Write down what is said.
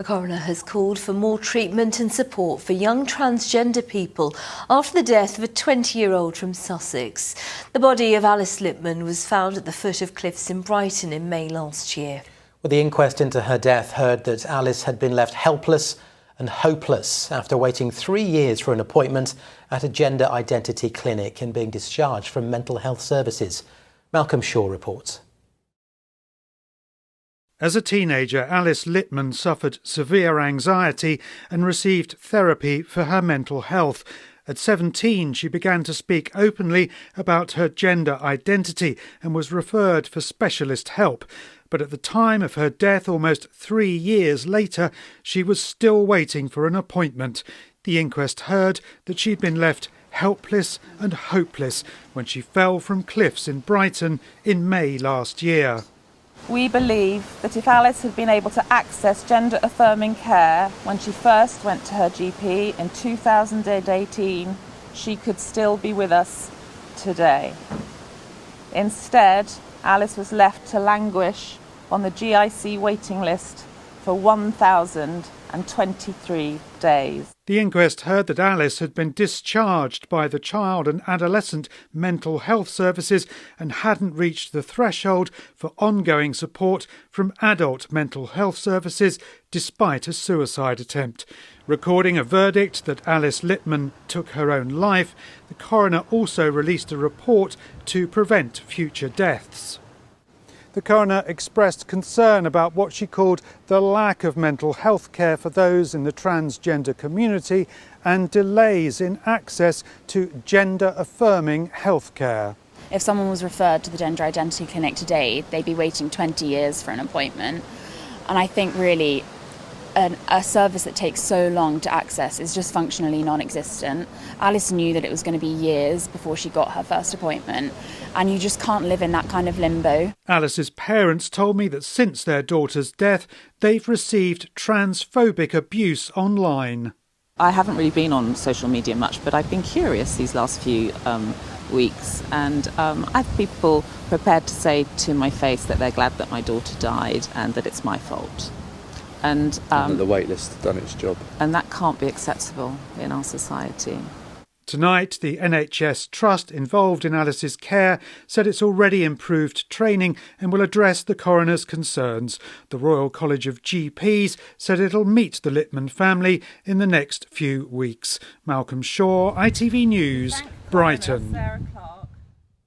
A coroner has called for more treatment and support for young transgender people after the death of a 20-year-old from Sussex. The body of Alice Litman was found at the foot of cliffs in Brighton in May last year. Well, the inquest into her death heard that Alice had been left helpless and hopeless after waiting 3 years for an appointment at a gender identity clinic and being discharged from mental health services. Malcolm Shaw reports. As a teenager, Alice Litman suffered severe anxiety and received therapy for her mental health. At 17, she began to speak openly about her gender identity and was referred for specialist help. But at the time of her death, almost 3 years later, she was still waiting for an appointment. The inquest heard that she'd been left helpless and hopeless when she fell from cliffs in Brighton in May last year. We believe that if Alice had been able to access gender-affirming care when she first went to her GP in 2018, she could still be with us today. Instead, Alice was left to languish on the GIC waiting list for 1,023 days. The inquest heard that Alice had been discharged by the Child and Adolescent Mental Health Services and hadn't reached the threshold for ongoing support from adult mental health services despite a suicide attempt. Recording a verdict that Alice Litman took her own life, the coroner also released a report to prevent future deaths. The coroner expressed concern about what she called the lack of mental health care for those in the transgender community and delays in access to gender-affirming health care. If someone was referred to the Gender Identity Clinic today, they'd be waiting 20 years for an appointment. And I think really a service that takes so long to access is just functionally non-existent. Alice knew that it was going to be years before she got her first appointment, and you just can't live in that kind of limbo. Alice's parents told me that since their daughter's death, they've received transphobic abuse online. I haven't really been on social media much, but I've been curious these last few weeks, and I've had people prepared to say to my face that they're glad that my daughter died and that it's my fault. And the wait list has done its job. And that can't be acceptable in our society. Tonight, the NHS Trust involved in Alice's care said it's already improved training and will address the coroner's concerns. The Royal College of GPs said it'll meet the Litman family in the next few weeks. Malcolm Shaw, ITV News, Brighton.